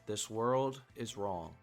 This world is wrong.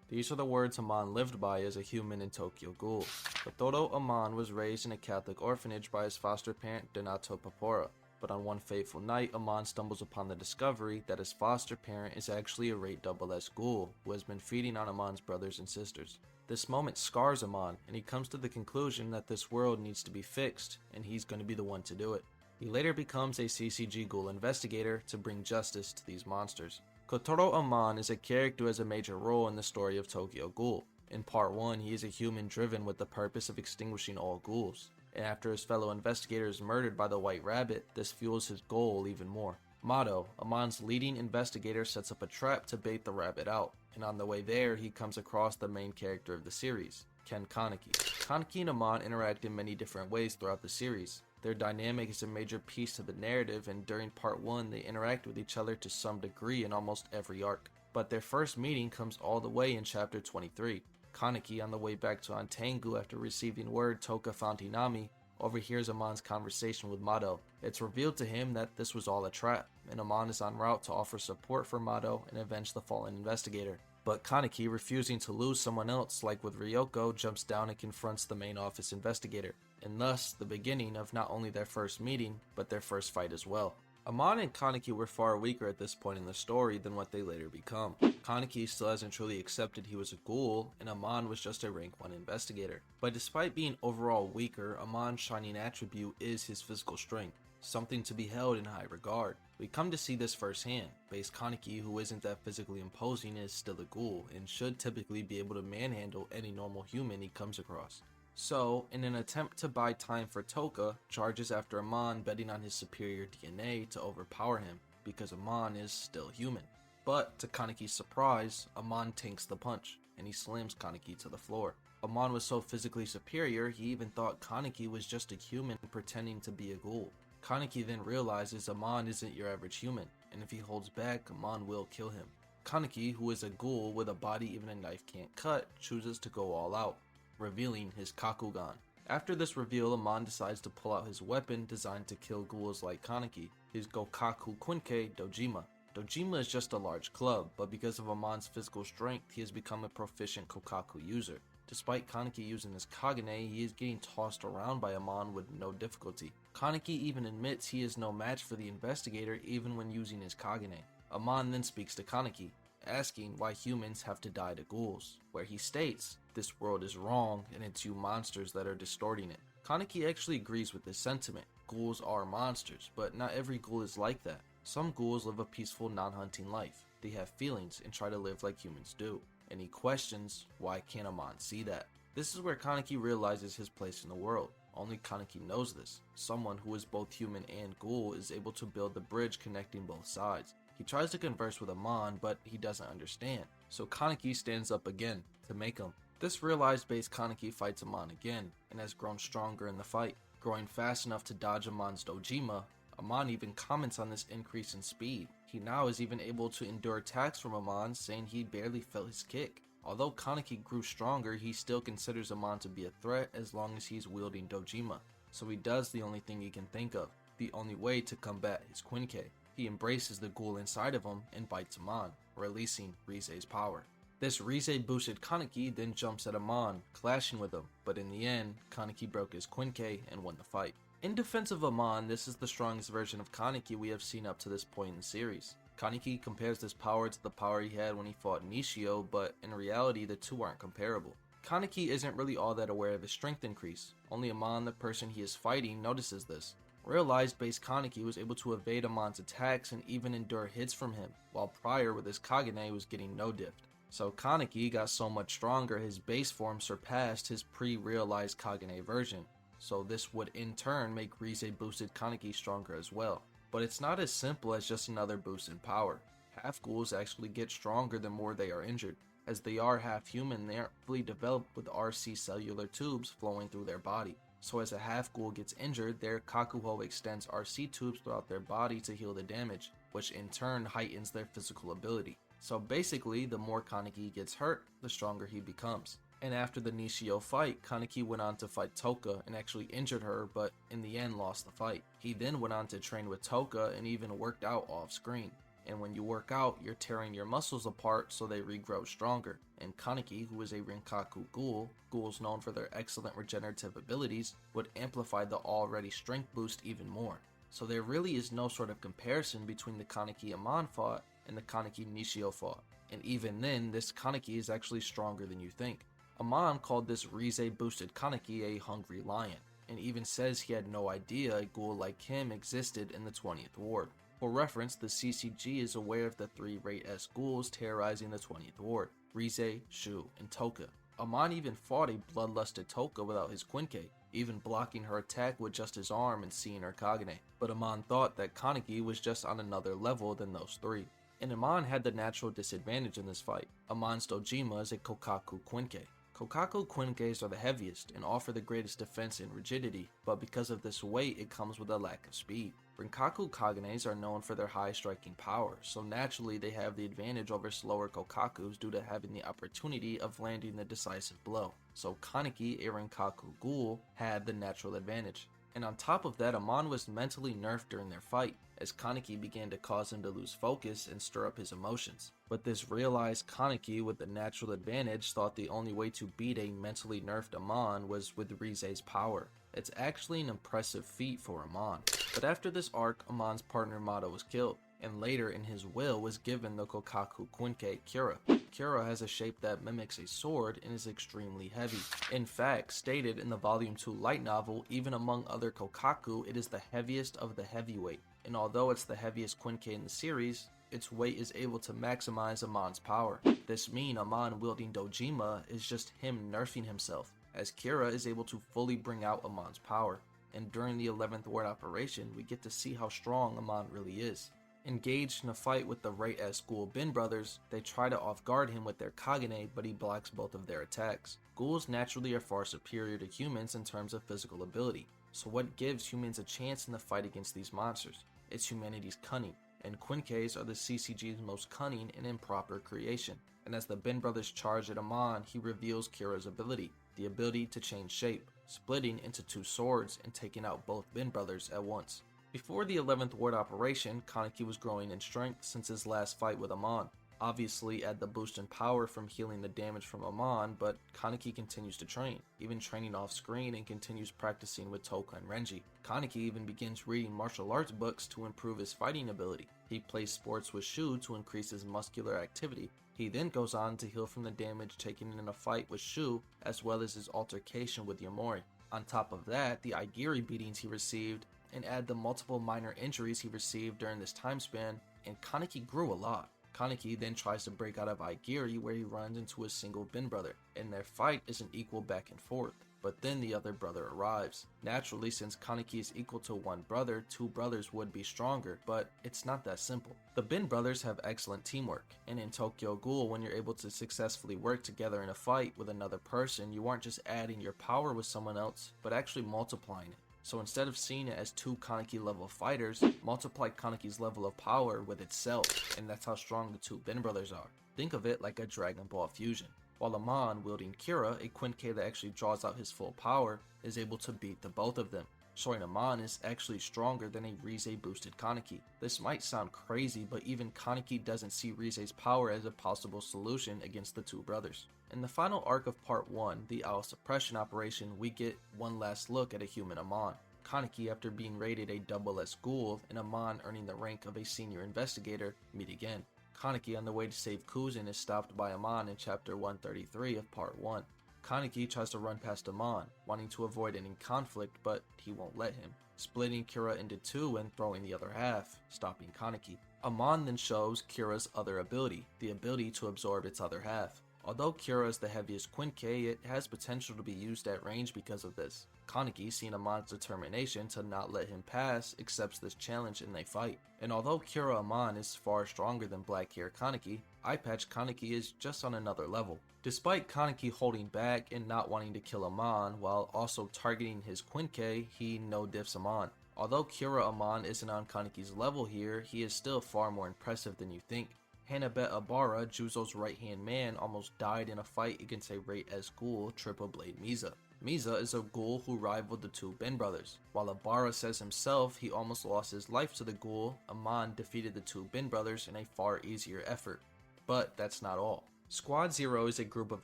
These are the words Amon lived by as a human in Tokyo Ghoul. Kotaro Amon was raised in a Catholic orphanage by his foster parent Donato Papora, but on one fateful night, Amon stumbles upon the discovery that his foster parent is actually a rate double S ghoul who has been feeding on Amon's brothers and sisters. This moment scars Amon, and he comes to the conclusion that this world needs to be fixed, and he's going to be the one to do it. He later becomes a CCG Ghoul investigator to bring justice to these monsters. Kotaro Amon is a character who has a major role in the story of Tokyo Ghoul. In part 1, he is a human driven with the purpose of extinguishing all ghouls, and after his fellow investigator is murdered by the White Rabbit, this fuels his goal even more. Mado, Amon's leading investigator, sets up a trap to bait the rabbit out, and on the way there, he comes across the main character of the series, kenkaneki. Kaneki and Amon interact in many different ways throughout the series. Their dynamic is a major piece to the narrative, and during part 1 they interact with each other to some degree in almost every arc. But their first meeting comes all the way in chapter 23. Kaneki, on the way back to Antengu after receiving word tokyoghoullanime, overhears Amon's conversation with Mado. It's revealed to him that this was all a trap, and Amon is en route to offer support for Mado and avenge the fallen investigator. But Kaneki, refusing to lose someone else like with Ryoko, jumps down and confronts the main office investigator, and thus the beginning of not only their first meeting, but their first fight as well. Amon and Kaneki were far weaker at this point in the story than what they later become. Kaneki still hasn't truly accepted he was a ghoul, and Amon was just a rank 1 investigator. But despite being overall weaker, Amon's shining attribute is his physical strength, something to be held in high regard. We come to see this firsthand. Base Kaneki, who isn't that physically imposing, is still a ghoul, and should typically be able to manhandle any normal human he comes across. So, in an attempt to buy time for Toka, charges after Amon, betting on his superior DNA to overpower him, because Amon is still human. But, to Kaneki's surprise, Amon tanks the punch, and he slams Kaneki to the floor. Amon was so physically superior, he even thought Kaneki was just a human pretending to be a ghoul. Kaneki then realizes Amon isn't your average human, and if he holds back, Amon will kill him. Kaneki, who is a ghoul with a body even a knife can't cut, chooses to go all out, revealing his Kakugan. After this reveal, Amon decides to pull out his weapon designed to kill ghouls like Kaneki, his Gokaku Quinke Dojima. Dojima is just a large club, but because of Amon's physical strength, he has become a proficient Kokaku user. Despite Kaneki using his Kagane, he is getting tossed around by Amon with no difficulty. Kaneki even admits he is no match for the investigator even when using his Kagane. Amon then speaks to Kaneki, asking why humans have to die to ghouls, where he states, "This world is wrong and it's you monsters that are distorting it." Kaneki actually agrees with this sentiment. Ghouls are monsters, but not every ghoul is like that. Some ghouls live a peaceful, non-hunting life. They have feelings and try to live like humans do. And he questions, why can't Amon see that? This is where Kaneki realizes his place in the world. Only Kaneki knows this. Someone who is both human and ghoul is able to build the bridge connecting both sides. He tries to converse with Amon, but he doesn't understand. So Kaneki stands up again to make him. This realized base Kaneki fights Amon again, and has grown stronger in the fight. Growing fast enough to dodge Amon's Dojima, Amon even comments on this increase in speed. He now is even able to endure attacks from Amon, saying he barely felt his kick. Although Kaneki grew stronger, he still considers Amon to be a threat as long as he's wielding Dojima. So he does the only thing he can think of, the only way to combat his Quinke. He embraces the ghoul inside of him and bites Amon, releasing Rize's power. This Rize boosted Kaneki then jumps at Amon, clashing with him, but in the end, Kaneki broke his Quinke and won the fight. In defense of Amon, this is the strongest version of Kaneki we have seen up to this point in the series. Kaneki compares this power to the power he had when he fought Nishio, but in reality the two aren't comparable. Kaneki isn't really all that aware of his strength increase. Only Amon, the person he is fighting, notices this. Realized base Kaneki was able to evade Amon's attacks and even endure hits from him, while prior with his Kagane was getting no diffed. So Kaneki got so much stronger his base form surpassed his pre-realized Kagane version. So this would in turn make Rize boosted Kaneki stronger as well. But it's not as simple as just another boost in power. Half ghouls actually get stronger the more they are injured. As they are half human, they aren't fully developed with RC cellular tubes flowing through their body. So as a half ghoul gets injured, their Kakuho extends RC tubes throughout their body to heal the damage, which in turn heightens their physical ability. So basically, the more Kaneki gets hurt, the stronger he becomes. And after the Nishio fight, Kaneki went on to fight Toka and actually injured her, but in the end lost the fight. He then went on to train with Toka and even worked out off screen. and when you work out, you're tearing your muscles apart so they regrow stronger. And Kaneki, who is a Rinkaku ghoul, ghouls known for their excellent regenerative abilities, would amplify the already strength boost even more. So there really is no sort of comparison between the Kaneki Amon fought and the Kaneki Nishio fought. And even then, this Kaneki is actually stronger than you think. Amon called this Rize boosted Kaneki a hungry lion, and even says he had no idea a ghoul like him existed in the 20th Ward. For reference, the CCG is aware of the 3 Rate S ghouls terrorizing the 20th Ward, Rize, Shu, and Toka. Amon even fought a bloodlusted Toka without his Quinke, even blocking her attack with just his arm and seeing her Kagane. But Amon thought that Kaneki was just on another level than those 3. And Amon had the natural disadvantage in this fight. Amon's Dojima is a Kokaku Quinke. Kokaku Quinkes are the heaviest and offer the greatest defense and rigidity, but because of this weight it comes with a lack of speed. Rinkaku Kaganes are known for their high striking power, so naturally they have the advantage over slower Kokakus due to having the opportunity of landing the decisive blow. So Kaneki, a Rinkaku ghoul, had the natural advantage. And on top of that, Amon was mentally nerfed during their fight, as Kaneki began to cause him to lose focus and stir up his emotions. But this realized Kaneki with the natural advantage thought the only way to beat a mentally nerfed Amon was with Rize's power. It's actually an impressive feat for Amon. But after this arc, Amon's partner Mado was killed, and later in his will was given the Kokaku Quinke Kura. Kura has a shape that mimics a sword and is extremely heavy. In fact, stated in the Volume 2 light novel, even among other Kokaku, it is the heaviest of the heavyweight. And although it's the heaviest Quinke in the series, its weight is able to maximize Amon's power. This means Amon wielding Dojima is just him nerfing himself, as Kura is able to fully bring out Amon's power. And during the 11th Ward operation, we get to see how strong Amon really is. Engaged in a fight with the Rate S ghoul Bin brothers, they try to off-guard him with their Kagane, but he blocks both of their attacks. Ghouls naturally are far superior to humans in terms of physical ability, so what gives humans a chance in the fight against these monsters? It's humanity's cunning, and Quinkes are the CCG's most cunning and improper creation. And as the Bin brothers charge at Amon, he reveals Kira's ability, the ability to change shape, splitting into 2 swords and taking out both Bin brothers at once. Before the 11th Ward operation, Kaneki was growing in strength since his last fight with Amon. Obviously add the boost in power from healing the damage from Amon, but Kaneki continues to train, even training off screen, and continues practicing with Toka and Renji. Kaneki even begins reading martial arts books to improve his fighting ability. He plays sports with Shu to increase his muscular activity. He then goes on to heal from the damage taken in a fight with Shu, as well as his altercation with Yamori. On top of that, the Aigiri beatings he received, and add the multiple minor injuries he received during this time span, and Kaneki grew a lot. Kaneki then tries to break out of Aigiri, where he runs into a single Bin brother, and their fight is an equal back and forth. But then the other brother arrives. Naturally, since Kaneki is equal to 1 brother, 2 brothers would be stronger, but it's not that simple. The Bin brothers have excellent teamwork, and in Tokyo Ghoul, when you're able to successfully work together in a fight with another person, you aren't just adding your power with someone else, but actually multiplying it. So instead of seeing it as 2 Kaneki level fighters, multiply Kaneki's level of power with itself, and that's how strong the 2 Bin brothers are. Think of it like a Dragon Ball fusion. While Amon, wielding Kira, a Quinke that actually draws out his full power, is able to beat the both of them, showing Amon is actually stronger than a Rize boosted Kaneki. This might sound crazy, but even Kaneki doesn't see Rize's power as a possible solution against the 2 brothers. In the final arc of Part 1, the Owl Suppression Operation, we get one last look at a human Amon. Kaneki, after being rated a double S ghoul, and Amon earning the rank of a senior investigator, meet again. Kaneki, on the way to save Kuzin, is stopped by Amon in Chapter 133 of Part 1. Kaneki tries to run past Amon, wanting to avoid any conflict, but he won't let him, splitting Kira into 2 and throwing the other half, stopping Kaneki. Amon then shows Kira's other ability, the ability to absorb its other half. Although Kira is the heaviest Quinke, it has potential to be used at range because of this. Kaneki, seeing Amon's determination to not let him pass, accepts this challenge and they fight. And although Kura Amon is far stronger than Black Hair Kaneki, Eyepatch Kaneki is just on another level. Despite Kaneki holding back and not wanting to kill Amon while also targeting his Quinke, he no-diffs Amon. Although Kura Amon isn't on Kaneki's level here, he is still far more impressive than you think. Hanabet Abara, Juzo's right-hand man, almost died in a fight against a Rate S ghoul, Triple Blade Miza. Misa is a ghoul who rivaled the two Bin brothers. While Abara says himself he almost lost his life to the ghoul, Amon defeated the two Bin brothers in a far easier effort. But that's not all. Squad Zero is a group of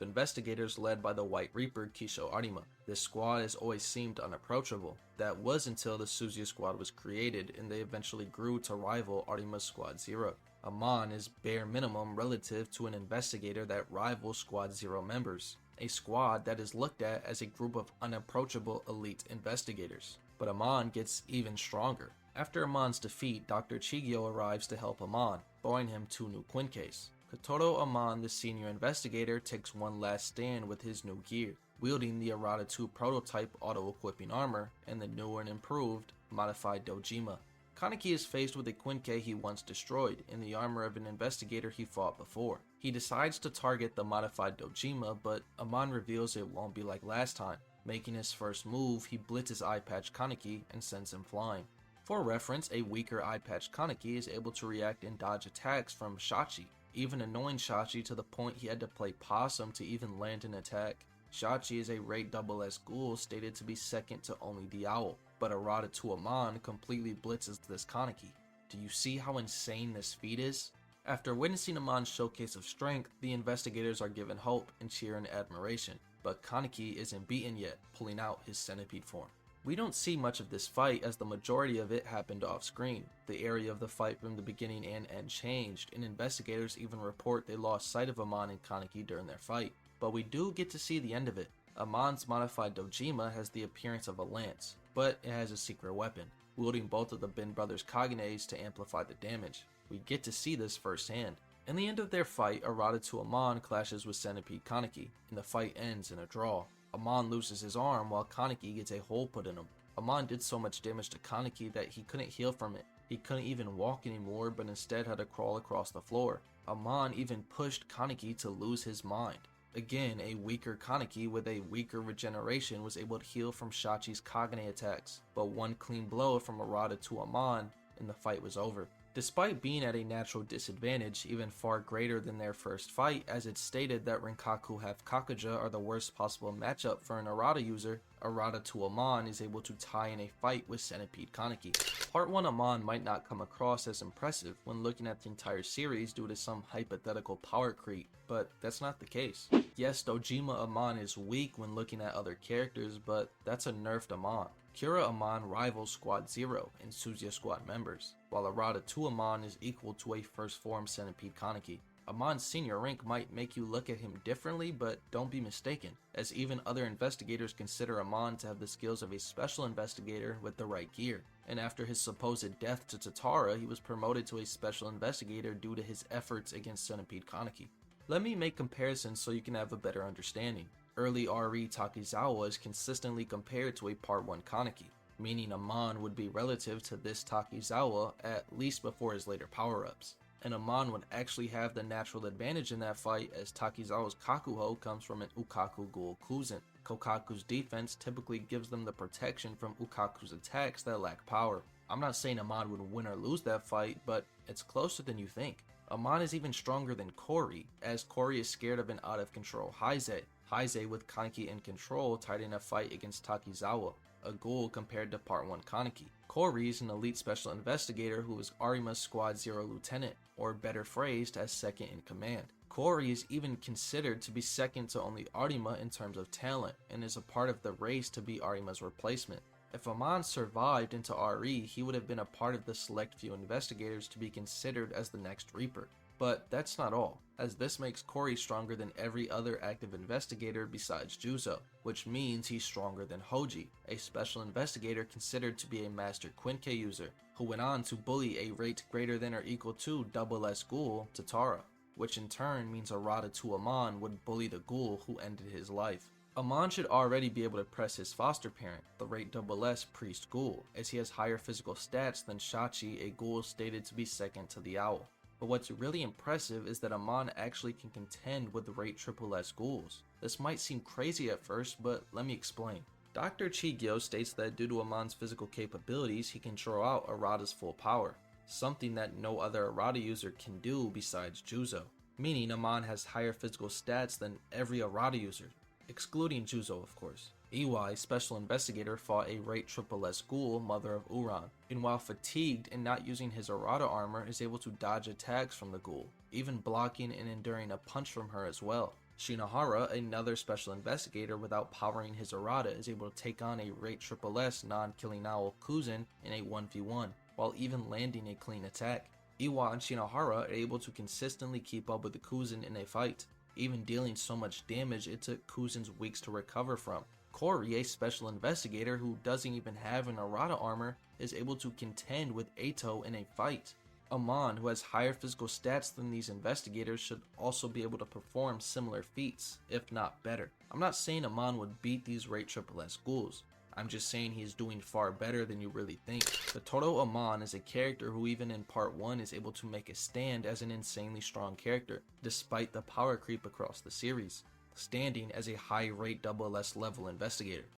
investigators led by the White Reaper Kisho Arima. This squad has always seemed unapproachable. That was until the Suzuya squad was created and they eventually grew to rival Arima's Squad Zero. Amon is bare minimum relative to an investigator that rivals Squad Zero members, a squad that is looked at as a group of unapproachable elite investigators. But Amon gets even stronger. After Amon's defeat, Dr. Chigyo arrives to help Amon, throwing him 2 new kenkanekis. Kotaro Amon, the senior investigator, takes one last stand with his new gear, wielding the Arata 2 prototype auto-equipping armor and the newer and improved modified Dojima. Kaneki is faced with a kenkaneki he once destroyed in the armor of an investigator he fought before. He decides to target the modified Dojima, but Amon reveals it won't be like last time. Making his first move, he blitzes Eye Patch Kaneki and sends him flying. For reference, a weaker Eye Patch Kaneki is able to react and dodge attacks from Shachi, even annoying Shachi to the point he had to play possum to even land an attack. Shachi is a rate SS ghoul stated to be second to only the owl, but Arata 2 Amon completely blitzes this Kaneki. Do you see how insane this feat is? After witnessing Amon's showcase of strength, the investigators are given hope and cheer in admiration, but Kaneki isn't beaten yet, pulling out his centipede form. We don't see much of this fight as the majority of it happened off screen. The area of the fight from the beginning and end changed, and investigators even report they lost sight of Amon and Kaneki during their fight. But we do get to see the end of it. Amon's modified Dojima has the appearance of a lance, but it has a secret weapon, wielding both of the Bin brothers' Kagenes to amplify the damage. We get to see this firsthand. In the end of their fight, Arata 2 Amon clashes with Centipede Kaneki, and the fight ends in a draw. Amon loses his arm while Kaneki gets a hole put in him. Amon did so much damage to Kaneki that he couldn't heal from it. He couldn't even walk anymore, but instead had to crawl across the floor. Amon even pushed Kaneki to lose his mind. Again, a weaker Kaneki with a weaker regeneration was able to heal from Shachi's Kagane attacks, but one clean blow from Arata 2 Amon and the fight was over. Despite being at a natural disadvantage, even far greater than their first fight, as it's stated that Renkaku half Kakuja are the worst possible matchup for an Arata user, Arata 2 Amon is able to tie in a fight with Centipede Kaneki. Part 1 Amon might not come across as impressive when looking at the entire series due to some hypothetical power creep, but that's not the case. Yes, Dojima Amon is weak when looking at other characters, but that's a nerfed Amon. Kura Amon rivals Squad Zero and Suzuya Squad members, while Arata 2 Amon is equal to a first form Centipede Kaneki. Amon's senior rank might make you look at him differently, but don't be mistaken, as even other investigators consider Amon to have the skills of a special investigator with the right gear, and after his supposed death to Tatara, he was promoted to a special investigator due to his efforts against Centipede Kaneki. Let me make comparisons so you can have a better understanding. Early RE Takizawa is consistently compared to a Part 1 Kaneki, meaning Amon would be relative to this Takizawa at least before his later power-ups. And Amon would actually have the natural advantage in that fight as Takizawa's Kakuho comes from an Ukaku Ghoul Kuzen. Kokaku's defense typically gives them the protection from Ukaku's attacks that lack power. I'm not saying Amon would win or lose that fight, but it's closer than you think. Amon is even stronger than Kori, as Kori is scared of an out-of-control Haize. Haize with Kaneki in control tied in a fight against Takizawa, a ghoul compared to Part 1 Kaneki. Kori is an elite special investigator who is Arima's Squad Zero lieutenant, or better phrased as second in command. Kori is even considered to be second to only Arima in terms of talent, and is a part of the race to be Arima's replacement. If Amon survived into RE, he would have been a part of the select few investigators to be considered as the next Reaper. But that's not all, as this makes Kori stronger than every other active investigator besides Juzo, which means he's stronger than Hoji, a special investigator considered to be a master kenkaneki user, who went on to bully a rate greater than or equal to SS Ghoul, Tatara, which in turn means Arata 2 Amon would bully the ghoul who ended his life. Amon should already be able to press his foster parent, the rate SS Priest Ghoul, as he has higher physical stats than Shachi, a ghoul stated to be second to the owl. But what's really impressive is that Amon actually can contend with the rate SS ghouls. This might seem crazy at first, but let me explain. Dr. Chigyo states that due to Amon's physical capabilities, he can draw out Arata's full power, something that no other Arata user can do besides Juzo, meaning Amon has higher physical stats than every Arata user. excluding Juzo of course. Iwai, Special Investigator, fought a Rate Triple S Ghoul, Mother of Uran, and while fatigued and not using his Arata armor is able to dodge attacks from the Ghoul, even blocking and enduring a punch from her as well. Shinohara, another Special Investigator without powering his Arata, is able to take on a Rate Triple S non-killing owl Kuzin in a 1v1, while even landing a clean attack. Iwa and Shinohara are able to consistently keep up with the Kuzin in a fight, even dealing so much damage it took Kuzin's weeks to recover from. Kori, a Special Investigator who doesn't even have an Arata armor, is able to contend with Eito in a fight. Amon, who has higher physical stats than these investigators, should also be able to perform similar feats, if not better. I'm not saying Amon would beat these Rate Triple S ghouls, I'm just saying he is doing far better than you really think. Kotaro Amon is a character who even in part 1 is able to make a stand as an insanely strong character, despite the power creep across the series, standing as a high rate SS level investigator.